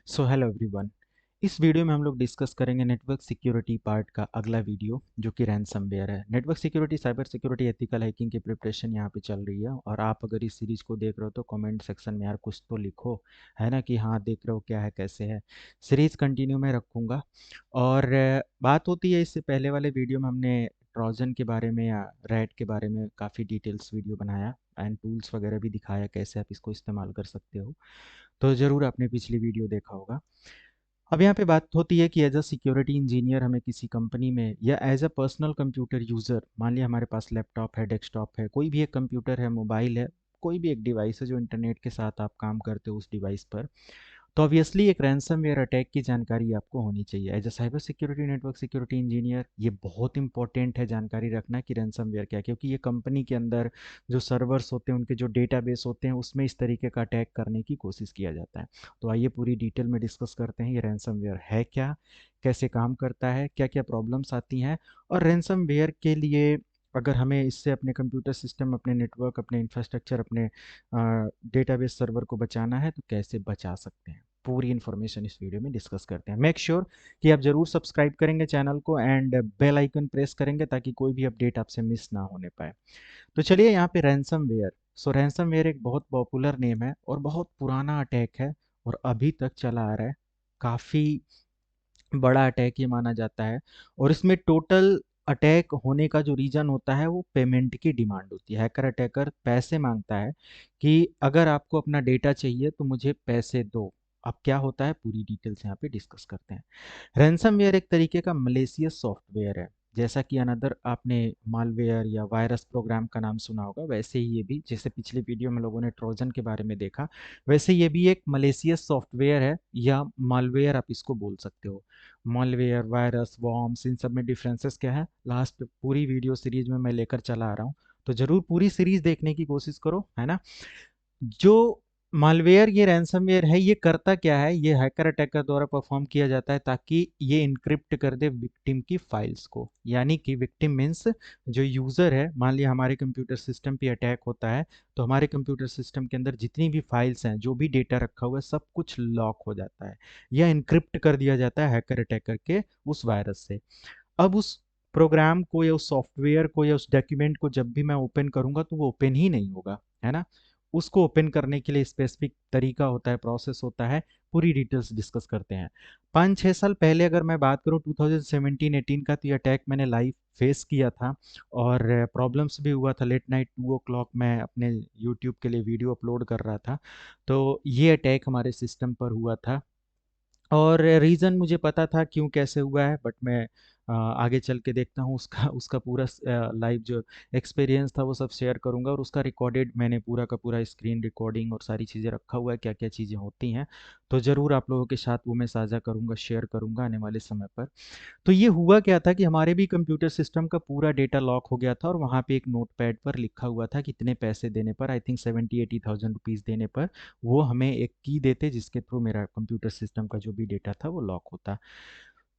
So hello everyone. इस video में हम लोग डिस्कस करेंगे नेटवर्क सिक्योरिटी पार्ट का अगला वीडियो जो कि रैनसमवेयर है। Network security, cyber security, ethical hacking की प्रिपरेशन यहाँ पे चल रही है। और आप अगर इस सीरीज को देख रहे हो तो कमेंट सेक्शन में यार कुछ तो लिखो, है ना, कि हाँ देख रहे हो, क्या है, कैसे है। सीरीज कंटिन्यू में रखूँगा। और बात होती है, इससे पहले वाले वीडियो में हमने ट्रोजन के बारे में या रैट के बारे में काफ़ी डिटेल्स वीडियो बनाया एंड टूल्स वगैरह भी दिखाया कैसे आप इसको इस्तेमाल कर सकते हो। तो ज़रूर आपने पिछली वीडियो देखा होगा। अब यहाँ पे बात होती है कि एज अ सिक्योरिटी इंजीनियर हमें किसी कंपनी में या as a personal computer user, मान लिया हमारे पास लैपटॉप है, डेस्कटॉप है, कोई भी एक कंप्यूटर है, मोबाइल है, कोई भी एक डिवाइस है जो इंटरनेट के साथ आप काम करते हो उस डिवाइस पर, तो ऑब्वियसली एक रैंसमवेयर अटैक की जानकारी आपको होनी चाहिए। As a cyber security, network security engineer, ये बहुत इंपॉर्टेंट है जानकारी रखना कि रैंसमवेयर क्या है, क्योंकि ये कंपनी के अंदर जो सर्वर्स होते हैं, उनके जो डेटाबेस होते हैं, उसमें इस तरीके का अटैक करने की कोशिश किया जाता है। तो आइए पूरी डिटेल में डिस्कस करते हैं ये रैंसमवेयर है क्या, कैसे काम करता है, क्या क्या प्रॉब्लम्स आती हैं, और रैंसमवेयर के लिए अगर हमें इससे अपने कंप्यूटर सिस्टम, अपने नेटवर्क, अपने इंफ्रास्ट्रक्चर, अपने डेटाबेस सर्वर को बचाना है तो कैसे बचा सकते हैं। पूरी इन्फॉर्मेशन इस वीडियो में डिस्कस करते हैं। मेक श्योर कि आप जरूर सब्सक्राइब करेंगे चैनल को एंड बेल आइकन प्रेस करेंगे ताकि कोई भी अपडेट आपसे मिस ना होने पाए। तो चलिए यहाँ पे रैंसमवेयर। सो रैंसमवेयर एक बहुत पॉपुलर नेम है और बहुत पुराना अटैक है और अभी तक चला आ रहा है। काफ़ी बड़ा अटैक ये माना जाता है। और इसमें टोटल अटैक होने का जो रीज़न होता है वो पेमेंट की डिमांड होती है। हैकर अटैकर पैसे मांगता है कि अगर आपको अपना डेटा चाहिए तो मुझे पैसे दो। अब क्या होता है पूरी डिटेल्स यहाँ पे डिस्कस करते हैं। रैंसमवेयर एक तरीके का मलेशियस सॉफ्टवेयर है। जैसा कि अनदर आपने मालवेयर या वायरस प्रोग्राम का नाम सुना होगा, वैसे ही ये भी, जैसे पिछले वीडियो में लोगों ने ट्रोजन के बारे में देखा, वैसे ये भी एक मलेशियस सॉफ्टवेयर है या मालवेयर आप इसको बोल सकते हो। मालवेयर, वायरस, वॉर्म्स, इन सब में डिफरेंसेस क्या है, लास्ट पूरी वीडियो सीरीज में मैं लेकर चला आ रहा हूँ। तो जरूर पूरी सीरीज देखने की कोशिश करो, है ना। जो मालवेयर, ये रैंसमवेयर है, ये करता क्या है, ये हैकर अटैकर द्वारा परफॉर्म किया जाता है ताकि ये इनक्रिप्ट कर दे विक्टिम की फाइल्स को। यानी कि विक्टिम मीन्स जो यूज़र है, मान लिया हमारे कंप्यूटर सिस्टम पे अटैक होता है तो हमारे कंप्यूटर सिस्टम के अंदर जितनी भी फाइल्स हैं, जो भी डेटा रखा हुआ है, सब कुछ लॉक हो जाता है या इनक्रिप्ट कर दिया जाता है हैकर अटैकर के उस वायरस से। अब उस प्रोग्राम को या उस सॉफ्टवेयर को या उस डॉक्यूमेंट को जब भी मैं ओपन करूंगा तो वो ओपन ही नहीं होगा, है ना। उसको ओपन करने के लिए स्पेसिफिक तरीका होता है, प्रोसेस होता है। पूरी डिटेल्स डिस्कस करते हैं। 5-6 साल पहले अगर मैं बात करूं, 2017-18 का, तो ये अटैक मैंने लाइव फेस किया था और प्रॉब्लम्स भी हुआ था। लेट नाइट 2 o'clock मैं अपने यूट्यूब के लिए वीडियो अपलोड कर रहा था, तो ये अटैक हमारे सिस्टम पर हुआ था। और रीज़न मुझे पता था क्यों कैसे हुआ है, बट मैं आगे चल के देखता हूँ उसका उसका पूरा लाइव जो एक्सपीरियंस था वो सब शेयर करूँगा। और उसका रिकॉर्डेड मैंने पूरा का पूरा स्क्रीन रिकॉर्डिंग और सारी चीज़ें रखा हुआ है, क्या क्या चीज़ें होती हैं। तो ज़रूर आप लोगों के साथ वो मैं साझा करूँगा, शेयर करूँगा आने वाले समय पर। तो ये हुआ क्या था कि हमारे भी कंप्यूटर सिस्टम का पूरा डेटा लॉक हो गया था और वहाँ पे एक नोटपैड पर लिखा हुआ था कितने पैसे देने पर, आई थिंक 70-80 थाउजेंड रुपीज़ देने पर वो हमें एक की देते जिसके थ्रू मेरा कंप्यूटर सिस्टम का जो भी डेटा था वो लॉक होता।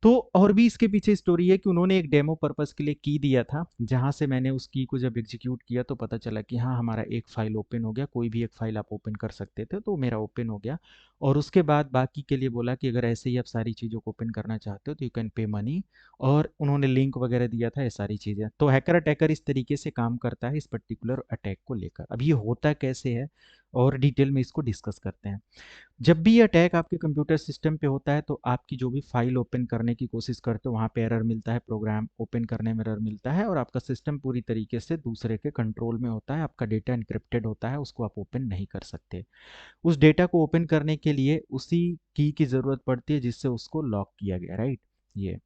तो और भी इसके पीछे स्टोरी है कि उन्होंने एक डेमो पर्पस के लिए की दिया था, जहां से मैंने उस की को जब एग्जीक्यूट किया तो पता चला कि हाँ हमारा एक फाइल ओपन हो गया। कोई भी एक फाइल आप ओपन कर सकते थे, तो मेरा ओपन हो गया। और उसके बाद बाकी के लिए बोला कि अगर ऐसे ही आप सारी चीज़ों को ओपन करना चाहते हो तो यू कैन पे मनी। और उन्होंने लिंक वगैरह दिया था, ये सारी चीज़ें। तो हैकर अटैकर इस तरीके से काम करता है इस पर्टिकुलर अटैक को लेकर। अब ये होता कैसे है और डिटेल में इसको डिस्कस करते हैं। जब भी ये अटैक आपके कंप्यूटर सिस्टम पे होता है तो आपकी जो भी फाइल ओपन करने की कोशिश करते हो वहाँ पे एरर मिलता है, प्रोग्राम ओपन करने में एरर मिलता है और आपका सिस्टम पूरी तरीके से दूसरे के कंट्रोल में होता है। आपका डेटा इनक्रिप्टेड होता है, उसको आप ओपन नहीं कर सकते। उस डेटा को ओपन करने के लिए उसी की ज़रूरत पड़ती है जिससे उसको लॉक किया गया, राइट। ये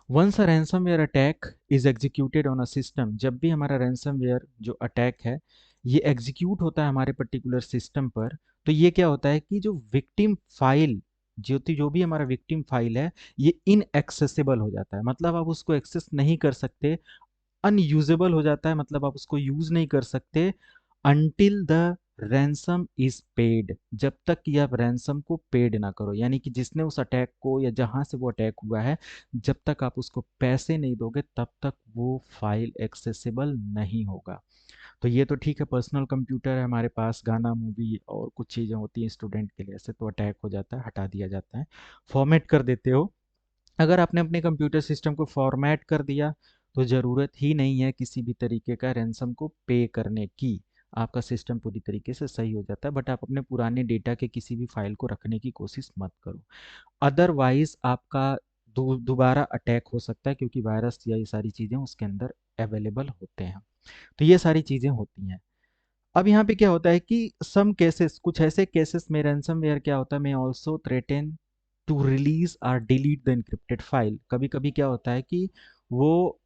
once a ransomware attack is executed on a system, जब भी हमारा रैंसमवेयर जो अटैक है ये एग्जीक्यूट होता है हमारे पर्टिकुलर सिस्टम पर, तो ये क्या होता है कि जो विक्टिम फाइल, जो भी हमारा विक्टिम फाइल है, ये इनएक्सेसिबल हो जाता है। मतलब आप उसको एक्सेस नहीं कर सकते, अनयूजेबल हो जाता है, मतलब आप उसको यूज नहीं कर सकते until the ransom is paid. जब तक कि आप रैंसम को पेड ना करो, यानी कि जिसने उस अटैक को या जहां से वो अटैक हुआ है, जब तक आप उसको पैसे नहीं दोगे तब तक वो फाइल एक्सेसिबल नहीं होगा। तो ये तो ठीक है, पर्सनल कंप्यूटर है हमारे पास, गाना मूवी और कुछ चीज़ें होती हैं स्टूडेंट के लिए, ऐसे तो अटैक हो जाता है, हटा दिया जाता है, फॉर्मेट कर देते हो। अगर आपने अपने कंप्यूटर सिस्टम को फॉर्मेट कर दिया तो ज़रूरत ही नहीं है किसी भी तरीके का रैंसम को पे करने की। आपका सिस्टम पूरी तरीके से सही हो जाता है, बट आप अपने पुराने डेटा के किसी भी फाइल को रखने की कोशिश मत करो। अदरवाइज आपका दोबारा अटैक हो सकता है, क्योंकि वायरस या ये सारी चीज़ें उसके अंदर अवेलेबल होते हैं। तो ये सारी चीज़ें होती हैं। अब यहाँ पे क्या होता है कि सम केसेस, कुछ ऐसे केसेस में रैंसमवेयर क्या होता है, मैं ऑल्सो थ्रेटन टू रिलीज और डिलीट द इनक्रिप्टेड फाइल। कभी कभी क्या होता है कि वो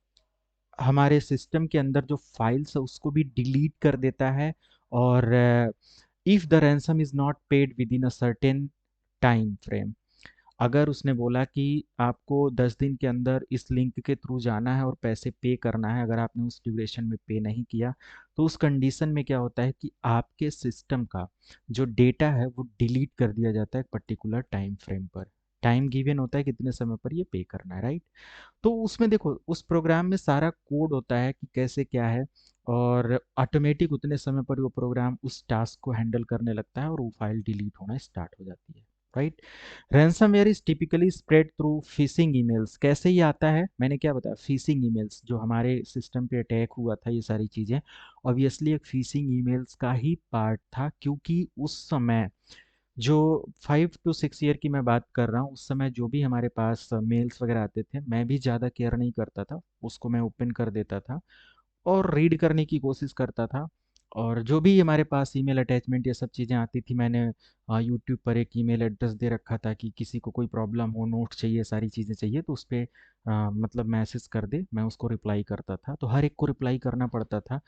हमारे सिस्टम के अंदर जो फाइल्स है उसको भी डिलीट कर देता है। और if the ransom is not paid with in a certain time frame, अगर उसने बोला कि आपको 10 दिन के अंदर इस लिंक के थ्रू जाना है और पैसे पे करना है, अगर आपने उस ड्यूरेशन में पे नहीं किया, तो उस कंडीशन में क्या होता है कि आपके सिस्टम का जो डेटा है वो डिलीट कर दिया जाता है एक पर्टिकुलर टाइम फ्रेम पर। टाइम गिवन होता है कितने समय पर ये पे करना है, राइट। तो उसमें देखो, उस प्रोग्राम में सारा कोड होता है कि कैसे क्या है, और ऑटोमेटिक उतने समय पर वो प्रोग्राम उस टास्क को हैंडल करने लगता है और वो फाइल डिलीट होना स्टार्ट हो जाती है, right. Ransomware is typically spread through fishing emails. कैसे ये आता है, मैंने क्या बताया, फिशिंग ईमेल्स, जो हमारे सिस्टम पे अटैक हुआ था, ये सारी चीज़ें ऑब्वियसली एक फिशिंग ईमेल्स का ही पार्ट था, क्योंकि उस समय जो 5 to 6 ईयर की मैं बात कर रहा हूँ, उस समय जो भी हमारे पास मेल्स वगैरह आते थे, मैं भी ज़्यादा केयर नहीं करता था, उसको मैं ओपन कर देता था और रीड करने की कोशिश करता था। और जो भी हमारे पास ईमेल अटैचमेंट ये सब चीज़ें आती थी, मैंने यूट्यूब पर एक ईमेल एड्रेस दे रखा था कि किसी को कोई प्रॉब्लम हो, नोट चाहिए, सारी चीज़ें चाहिए, तो उस पर मतलब मैसेज कर दे, मैं उसको रिप्लाई करता था। तो हर एक को रिप्लाई करना पड़ता था।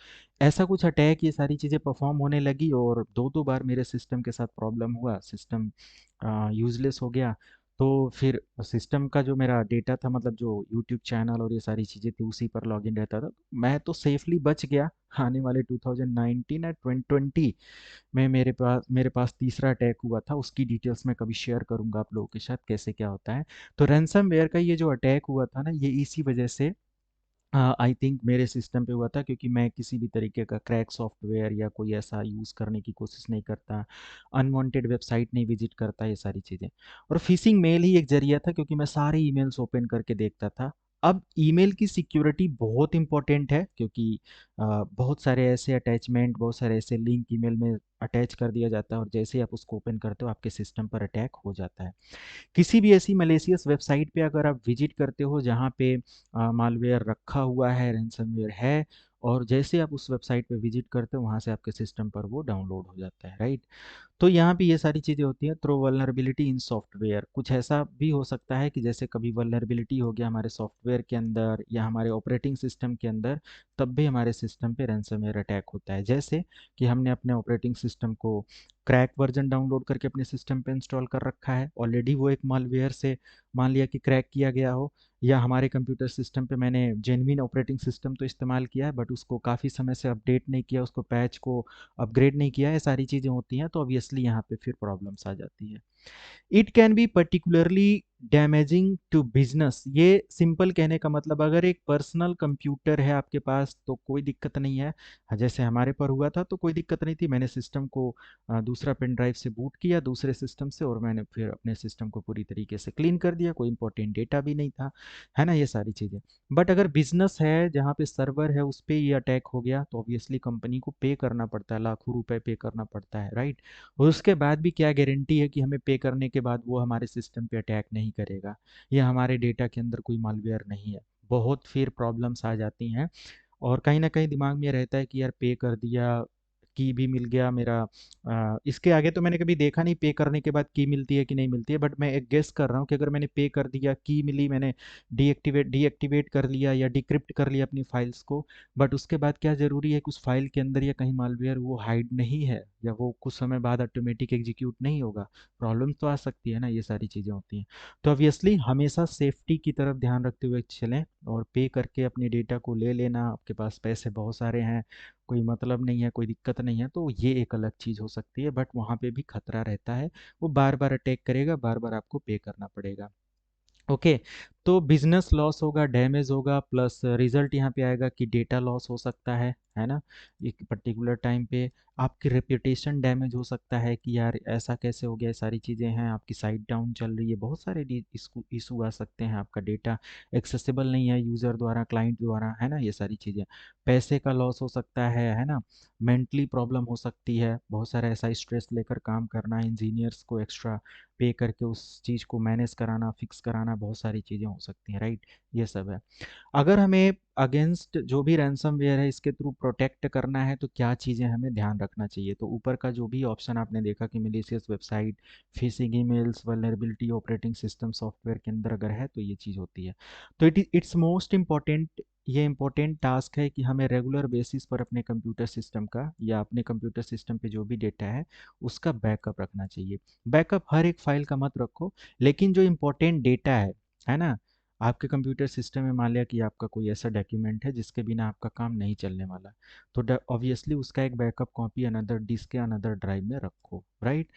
ऐसा कुछ अटैक, ये सारी चीज़ें परफॉर्म होने लगी और दो दो बार मेरे सिस्टम के साथ प्रॉब्लम हुआ, सिस्टम यूजलेस हो गया। तो फिर सिस्टम का जो मेरा डेटा था, मतलब जो यूट्यूब चैनल और ये सारी चीज़ें थी, उसी पर लॉगिन रहता था। मैं तो सेफली बच गया। आने वाले 2019 या 2020 में मेरे पास तीसरा अटैक हुआ था, उसकी डिटेल्स मैं कभी शेयर करूंगा आप लोगों के साथ कैसे क्या होता है। तो रैंसमवेयर का ये जो अटैक हुआ था ना, ये इसी वजह से आई थिंक मेरे सिस्टम पे हुआ था, क्योंकि मैं किसी भी तरीके का क्रैक सॉफ्टवेयर या कोई ऐसा यूज़ करने की कोशिश नहीं करता, अनवांटेड वेबसाइट नहीं विजिट करता, ये सारी चीज़ें। और फिशिंग मेल ही एक जरिया था, क्योंकि मैं सारे ईमेल्स ओपन करके देखता था। अब ईमेल की सिक्योरिटी बहुत इंपॉर्टेंट है, क्योंकि बहुत सारे ऐसे अटैचमेंट, बहुत सारे ऐसे लिंक ईमेल में अटैच कर दिया जाता है, और जैसे ही आप उसको ओपन करते हो आपके सिस्टम पर अटैक हो जाता है। किसी भी ऐसी मलेशियस वेबसाइट पे अगर आप विजिट करते हो जहाँ पे मालवेयर रखा हुआ है, रैंसमवेयर है, और जैसे आप उस वेबसाइट पे विजिट करते हो वहाँ से आपके सिस्टम पर वो डाउनलोड हो जाता है, राइट। तो यहाँ पे ये सारी चीज़ें होती हैं थ्रू वल्नरेबिलिटी इन सॉफ्टवेयर। कुछ ऐसा भी हो सकता है कि जैसे कभी वल्नरेबिलिटी हो गया हमारे सॉफ्टवेयर के अंदर या हमारे ऑपरेटिंग सिस्टम के अंदर, तब भी हमारे सिस्टम पे रैंसमवेयर अटैक होता है। जैसे कि हमने अपने ऑपरेटिंग सिस्टम को क्रैक वर्जन डाउनलोड करके अपने सिस्टम पे इंस्टॉल कर रखा है, ऑलरेडी वो एक मालवेयर से मान लिया कि क्रैक किया गया हो, या हमारे कंप्यूटर सिस्टम पे मैंने जेन्युइन ऑपरेटिंग सिस्टम तो इस्तेमाल किया है, बट उसको काफ़ी समय से अपडेट नहीं किया, उसको पैच को अपग्रेड नहीं किया है, सारी चीज़ें होती हैं, तो ऑब्वियसली यहाँ पे फिर प्रॉब्लम्स आ जाती है। It can be particularly damaging to business. ये सिंपल कहने का मतलब, अगर एक पर्सनल कंप्यूटर है आपके पास तो कोई दिक्कत नहीं है। जैसे हमारे पर हुआ था तो कोई दिक्कत नहीं थी, मैंने सिस्टम को दूसरा पेन ड्राइव से बूट किया दूसरे सिस्टम से, और मैंने फिर अपने सिस्टम को पूरी तरीके से क्लीन कर दिया, कोई इंपॉर्टेंट डेटा भी नहीं था, है ना, ये सारी चीज़ें। बट अगर बिजनेस है जहाँ पे सर्वर है उस पर ये अटैक हो गया, तो ऑब्वियसली कंपनी को पे करना पड़ता है, लाखों रुपए पे करना पड़ता है, राइट। और उसके बाद भी क्या गारंटी है कि हमें पे करने के बाद वो हमारे सिस्टम पे अटैक नहीं करेगा, या हमारे डेटा के अंदर कोई मालवेयर नहीं है। बहुत फिर प्रॉब्लम्स आ जाती हैं, और कहीं ना कहीं दिमाग में रहता है कि यार पे कर दिया, की भी मिल गया मेरा। इसके आगे तो मैंने कभी देखा नहीं पे करने के बाद की मिलती है कि नहीं मिलती है, बट मैं एक गेस कर रहा हूँ कि अगर मैंने पे कर दिया, की मिली, मैंने डीएक्टिवेट कर लिया या डिक्रिप्ट कर लिया अपनी फाइल्स को, बट उसके बाद क्या ज़रूरी है कि उस फाइल के अंदर या कहीं मालवेयर वो हाइड नहीं है, या वो कुछ समय बाद ऑटोमेटिक एग्जीक्यूट नहीं होगा। प्रॉब्लम तो आ सकती है ना, ये सारी चीज़ें होती हैं। तो ऑब्वियसली हमेशा सेफ्टी की तरफ ध्यान रखते हुए चलें, और पे करके अपने डेटा को ले लेना, आपके पास पैसे बहुत सारे हैं, कोई मतलब नहीं है, कोई दिक्कत नहीं है, तो ये एक अलग चीज़ हो सकती है, बट वहाँ पे भी खतरा रहता है। वो बार बार अटैक करेगा, बार बार आपको पे करना पड़ेगा। ओके, तो बिजनेस लॉस होगा, डैमेज होगा, प्लस रिजल्ट यहाँ पे आएगा कि डेटा लॉस हो सकता है ना, एक पर्टिकुलर टाइम पे आपकी रेपुटेशन डैमेज हो सकता है कि यार ऐसा कैसे हो गया, ये सारी चीज़ें हैं, आपकी साइट डाउन चल रही है, बहुत सारे इशू आ सकते हैं, आपका डेटा एक्सेसिबल नहीं है यूज़र द्वारा, क्लाइंट द्वारा, है ना, ये सारी चीज़ें। पैसे का लॉस हो सकता है ना, मेंटली प्रॉब्लम हो सकती है, बहुत सारा ऐसा स्ट्रेस लेकर काम करना, इंजीनियर्स को एक्स्ट्रा पे करके उस चीज़ को मैनेज कराना, फिक्स कराना, बहुत सारी चीज़ें हो सकती हैं, राइट, ये सब है। अगर हमें अगेंस्ट जो भी रैंसमवेयर है इसके थ्रू प्रोटेक्ट करना है तो क्या चीज़ें हमें ध्यान रखना चाहिए, तो ऊपर का जो भी ऑप्शन आपने देखा कि malicious website, phishing emails, vulnerability operating system software के अंदर अगर है तो ये चीज़ होती है। तो इट्स मोस्ट इम्पॉर्टेंट, ये इम्पोर्टेंट टास्क है कि हमें रेगुलर बेसिस पर अपने कंप्यूटर सिस्टम का या अपने कंप्यूटर सिस्टम पे जो भी डेटा है उसका बैकअप रखना चाहिए। बैकअप हर एक फाइल का मत रखो, लेकिन जो इम्पोर्टेंट डेटा है ना, आपके कंप्यूटर सिस्टम में मान लिया कि आपका कोई ऐसा डॉक्यूमेंट है जिसके बिना आपका काम नहीं चलने वाला, तो ऑब्वियसली उसका एक बैकअप कॉपी अनदर डिस्क या अनदर ड्राइव में रखो, राइट।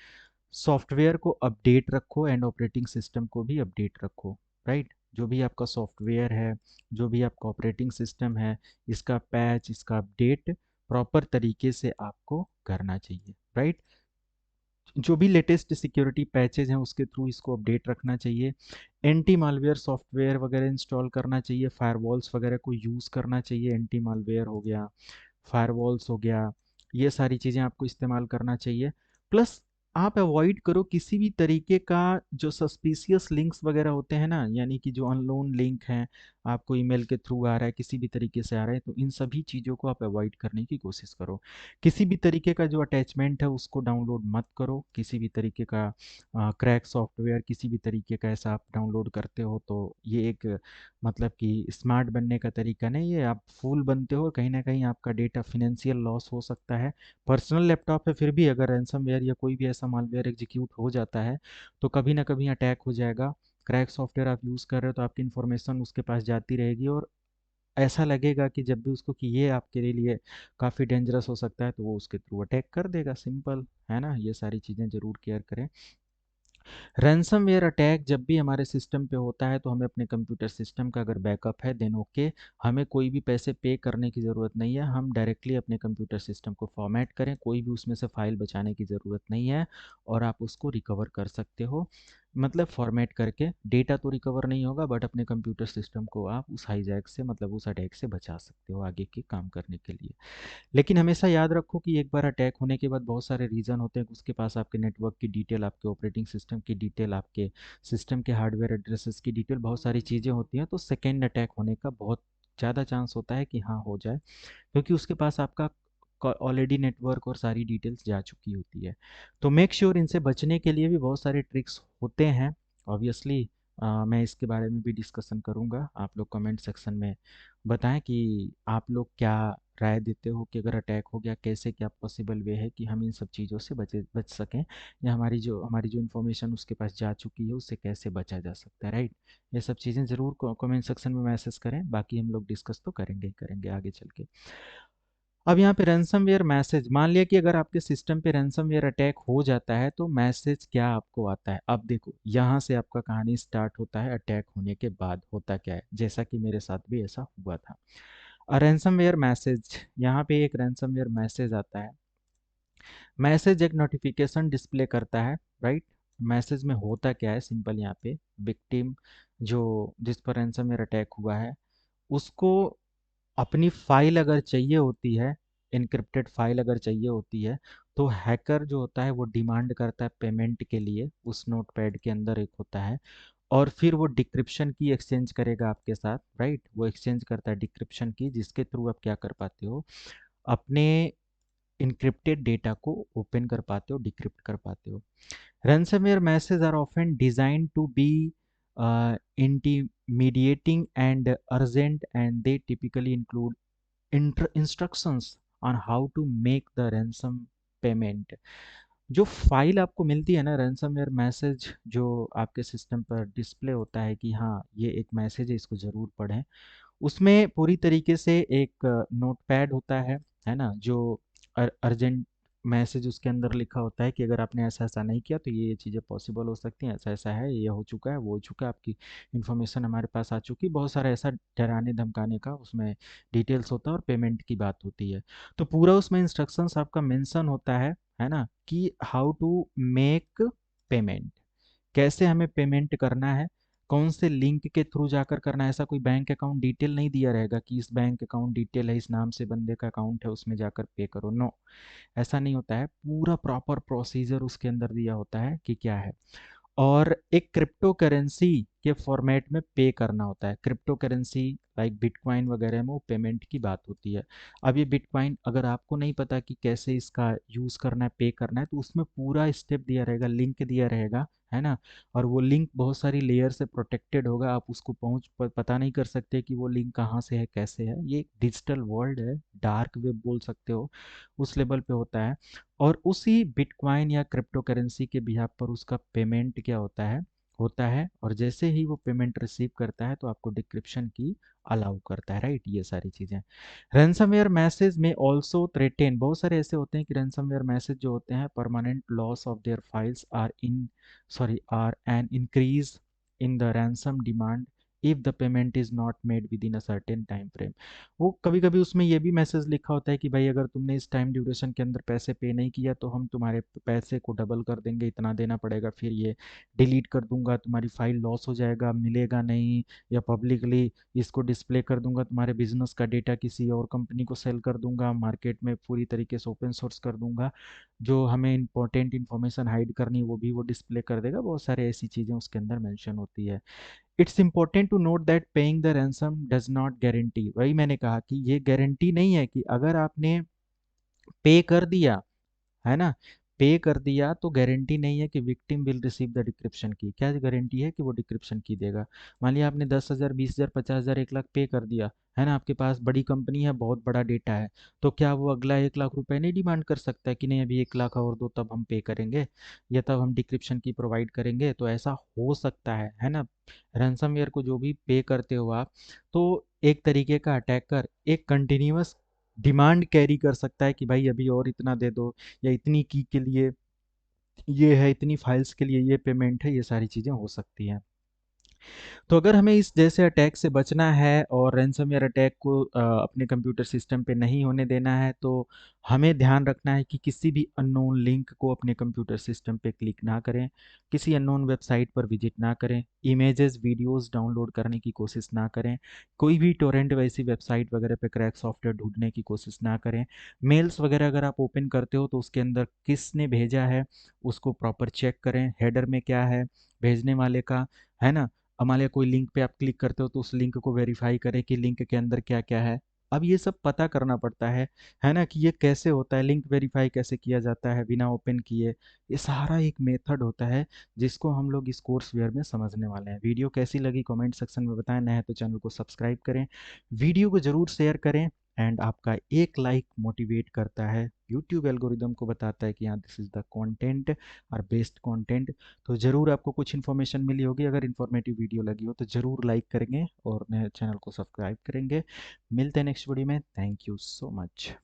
सॉफ्टवेयर को अपडेट रखो एंड ऑपरेटिंग सिस्टम को भी अपडेट रखो, राइट। जो भी आपका सॉफ्टवेयर है, जो भी आपका ऑपरेटिंग सिस्टम है, इसका पैच, इसका अपडेट प्रॉपर तरीके से आपको करना चाहिए, राइट। जो भी लेटेस्ट सिक्योरिटी पैचेज हैं उसके थ्रू इसको अपडेट रखना चाहिए। एंटी मालवेयर सॉफ्टवेयर वगैरह इंस्टॉल करना चाहिए, फायरवॉल्स वगैरह को यूज़ करना चाहिए, एंटी मालवेयर हो गया, फायरवॉल्स हो गया, ये सारी चीज़ें आपको इस्तेमाल करना चाहिए। प्लस आप अवॉइड करो किसी भी तरीके का जो सस्पिशियस लिंक्स वगैरह होते हैं ना, यानी कि जो अननोन लिंक हैं, आपको ईमेल के थ्रू आ रहा है, किसी भी तरीके से आ रहा है, तो इन सभी चीज़ों को आप अवॉइड करने की कोशिश करो। किसी भी तरीके का जो अटैचमेंट है उसको डाउनलोड मत करो, किसी भी तरीके का क्रैक सॉफ्टवेयर, किसी भी तरीके का ऐसा आप डाउनलोड करते हो तो ये एक मतलब कि स्मार्ट बनने का तरीका नहीं है, आप फूल बनते हो, कहीं ना कहीं आपका डेटा फिनेंशियल लॉस हो सकता है। पर्सनल लैपटॉप है, फिर भी अगर रैंसमवेयर या कोई भी ऐसा मालवेयर एग्जीक्यूट हो जाता है तो कभी ना कभी अटैक हो जाएगा। क्रैक सॉफ्टवेयर आप यूज़ कर रहे हो तो आपकी इन्फॉर्मेशन उसके पास जाती रहेगी, और ऐसा लगेगा कि जब भी उसको कि ये आपके लिए काफ़ी डेंजरस हो सकता है तो वो उसके थ्रू अटैक कर देगा, सिंपल है ना, ये सारी चीज़ें ज़रूर केयर करें। रैंसमवेयर अटैक जब भी हमारे सिस्टम पे होता है तो हमें अपने कंप्यूटर सिस्टम का अगर बैकअप है देन ओके, हमें कोई भी पैसे पे करने की ज़रूरत नहीं है, हम डायरेक्टली अपने कंप्यूटर सिस्टम को फॉर्मेट करें, कोई भी उसमें से फाइल बचाने की ज़रूरत नहीं है, और आप उसको रिकवर कर सकते हो। मतलब फॉर्मेट करके डेटा तो रिकवर नहीं होगा, बट अपने कंप्यूटर सिस्टम को आप उस हाईजैक से, मतलब उस अटैक से बचा सकते हो आगे के काम करने के लिए। लेकिन हमेशा याद रखो कि एक बार अटैक होने के बाद बहुत सारे रीज़न होते हैं, उसके पास आपके नेटवर्क की डिटेल, आपके ऑपरेटिंग सिस्टम की डिटेल, आपके सिस्टम के हार्डवेयर एड्रेसेस की डिटेल, बहुत सारी चीज़ें होती हैं, तो सेकेंड अटैक होने का बहुत ज़्यादा चांस होता है कि हाँ हो जाए, क्योंकि उसके पास आपका ऑलरेडी नेटवर्क और सारी डिटेल्स जा चुकी होती है। तो मेक श्योर इनसे बचने के लिए भी बहुत सारे ट्रिक्स होते हैं, ऑब्वियसली मैं इसके बारे में भी डिस्कशन करूँगा, आप लोग कमेंट सेक्शन में बताएं कि आप लोग क्या राय देते हो कि अगर अटैक हो गया कैसे, क्या पॉसिबल वे है कि हम इन सब चीज़ों से बच सकें, या हमारी जो इन्फॉर्मेशन उसके पास जा चुकी है उससे कैसे बचा जा सकता है, राइट। ये सब चीज़ें ज़रूर कमेंट सेक्शन में मैसेज करें, बाकी हम लोग डिस्कस तो करेंगे ही करेंगे आगे चल के। अब यहाँ पे रैंसमवेयर मैसेज, मान लिया कि अगर आपके सिस्टम पे रैंसमवेयर अटैक हो जाता है तो मैसेज क्या आपको आता है, अब देखो यहाँ से आपका कहानी स्टार्ट होता है, अटैक होने के बाद होता क्या है, जैसा कि मेरे साथ भी ऐसा हुआ था। रैंसमवेयर मैसेज, यहाँ पे एक रैंसमवेयर मैसेज आता है, मैसेज एक नोटिफिकेशन डिस्प्ले करता है, राइट। मैसेज में होता क्या है, सिंपल यहाँ पे विक्टिम जो जिस पर रैंसमवेयर अटैक हुआ है उसको अपनी फाइल अगर चाहिए होती है, इनक्रिप्टेड फाइल अगर चाहिए होती है, तो हैकर जो होता है वो डिमांड करता है पेमेंट के लिए, उस नोटपैड के अंदर एक होता है, और फिर वो डिक्रिप्शन की एक्सचेंज करेगा आपके साथ, राइट। वो एक्सचेंज करता है डिक्रिप्शन की, जिसके थ्रू आप क्या कर पाते हो, अपने इनक्रिप्टेड डेटा को ओपन कर पाते हो, डिक्रिप्ट कर पाते हो। Ransomware messages are often designed to be intimidating and urgent, and they typically include instructions on how to make the ransom payment। जो फाइल आपको मिलती है ना रैंसमवेयर मैसेज, जो आपके सिस्टम पर डिस्प्ले होता है कि हाँ ये एक मैसेज है इसको ज़रूर पढ़ें, उसमें पूरी तरीके से एक नोटपैड होता है ना, जो अर्जेंट मैसेज उसके अंदर लिखा होता है कि अगर आपने ऐसा ऐसा नहीं किया तो ये चीज़ें पॉसिबल हो सकती हैं, ऐसा ऐसा है, ये हो चुका है, वो हो चुका है, आपकी इन्फॉर्मेशन हमारे पास आ चुकी, बहुत सारा ऐसा डराने धमकाने का उसमें डिटेल्स होता है और पेमेंट की बात होती है। तो पूरा उसमें इंस्ट्रक्शंस आपका मेंशन होता है ना, कि हाउ टू मेक पेमेंट, कैसे हमें पेमेंट करना है, कौन से लिंक के थ्रू जाकर करना है। ऐसा कोई बैंक अकाउंट डिटेल नहीं दिया रहेगा कि इस बैंक अकाउंट डिटेल है, इस नाम से बंदे का अकाउंट है, उसमें जाकर पे करो, नो, ऐसा नहीं होता है। पूरा प्रॉपर प्रोसीजर उसके अंदर दिया होता है कि क्या है। और एक क्रिप्टो करेंसी के फॉर्मेट में पे करना होता है। क्रिप्टो करेंसी लाइक बिटकॉइन वगैरह में वो पेमेंट की बात होती है। अब ये बिटकॉइन अगर आपको नहीं पता कि कैसे इसका यूज़ करना है, पे करना है, तो उसमें पूरा स्टेप दिया रहेगा, लिंक दिया रहेगा, है ना। और वो लिंक बहुत सारी लेयर से प्रोटेक्टेड होगा, आप उसको पता नहीं कर सकते कि वो लिंक कहाँ से है, कैसे है। ये एक डिजिटल वर्ल्ड है, डार्क वेब बोल सकते हो, उस लेवल पे होता है। और उसी बिटकॉइन या क्रिप्टो करेंसी के बिहाफ पर उसका पेमेंट क्या होता है। और जैसे ही वो पेमेंट रिसीव करता है तो आपको डिक्रिप्शन की अलाउ करता है, राइट, ये सारी चीज़ें। रैंसमवेयर मैसेज में ऑल्सो थ्रेटेन, बहुत सारे ऐसे होते हैं कि रैंसमवेयर मैसेज जो होते हैं permanent loss of their files are an increase in the ransom demand if the payment is not made within a certain time frame. वो कभी कभी उसमें ये भी मैसेज लिखा होता है कि भाई अगर तुमने इस टाइम ड्यूरेशन के अंदर पैसे पे नहीं किया तो हम तुम्हारे पैसे को डबल कर देंगे, इतना देना पड़ेगा, फिर ये डिलीट कर दूंगा, तुम्हारी फाइल लॉस हो जाएगा, मिलेगा नहीं, या पब्लिकली इसको डिस्प्ले कर दूंगा, तुम्हारे बिजनेस का डेटा किसी और कंपनी को सेल कर दूंगा, मार्केट में पूरी तरीके से ओपन सोर्स कर दूंगा, जो हमें इंपॉर्टेंट इन्फॉर्मेशन हाइड करनी वो भी वो डिस्प्ले कर देगा। बहुत सारे ऐसी चीज़ें उसके अंदर मेंशन होती है। It's important to note that paying the ransom does not guarantee, वही मैंने कहा कि ये गारंटी नहीं है कि अगर आपने पे कर दिया, है ना, पे कर दिया तो गारंटी नहीं है कि victim will receive the decryption की। क्या गारंटी है कि वो डिक्रिप्शन की देगा? मान लिया आपने 10,000, 20,000, 50,000, 1 लाख पे कर दिया, है ना, आपके पास बड़ी कंपनी है, बहुत बड़ा डेटा है, तो क्या वो अगला 1 लाख रुपए नहीं डिमांड कर सकता है कि नहीं अभी 1 लाख और दो तब हम पे करेंगे, या तब हम डिक्रिप्शन की प्रोवाइड करेंगे? तो ऐसा हो सकता है ना। रैंसमवेयर को जो भी पे करते हो आप, तो एक तरीके का अटैकर एक कंटिन्यूअस डिमांड कैरी कर सकता है कि भाई अभी और इतना दे दो, या इतनी की के लिए ये है, इतनी फाइल्स के लिए ये पेमेंट है, ये सारी चीज़ें हो सकती हैं। तो अगर हमें इस जैसे अटैक से बचना है और रैंसमवेयर अटैक को अपने कंप्यूटर सिस्टम पे नहीं होने देना है, तो हमें ध्यान रखना है कि किसी भी अननोन लिंक को अपने कंप्यूटर सिस्टम पे क्लिक ना करें, किसी अननोन वेबसाइट पर विजिट ना करें, इमेजेस वीडियोस डाउनलोड करने की कोशिश ना करें, कोई भी टोरेंट वैसी वेबसाइट वगैरह पे क्रैक सॉफ्टवेयर ढूंढने की कोशिश ना करें। मेल्स वगैरह अगर आप ओपन करते हो तो उसके अंदर किसने भेजा है उसको प्रॉपर चेक करें, हेडर में क्या है भेजने वाले का, है ना। मान लिया कोई लिंक पे आप क्लिक करते हो तो उस लिंक को वेरीफाई करें कि लिंक के अंदर क्या क्या है। अब ये सब पता करना पड़ता है ना, कि ये कैसे होता है, लिंक वेरीफाई कैसे किया जाता है बिना ओपन किए। ये सारा एक मेथड होता है जिसको हम लोग इस कोर्स वेयर में समझने वाले हैं। वीडियो कैसी लगी कमेंट सेक्शन में बताएं, नया है तो चैनल को सब्सक्राइब करें, वीडियो को ज़रूर शेयर करें। एंड आपका एक लाइक मोटिवेट करता है, यूट्यूब एल्गोरिदम को बताता है कि हाँ दिस इज़ द कंटेंट और बेस्ट कंटेंट। तो ज़रूर आपको कुछ इन्फॉर्मेशन मिली होगी, अगर इन्फॉर्मेटिव वीडियो लगी हो तो ज़रूर लाइक करेंगे और नए चैनल को सब्सक्राइब करेंगे। मिलते हैं नेक्स्ट वीडियो में, थैंक यू सो मच।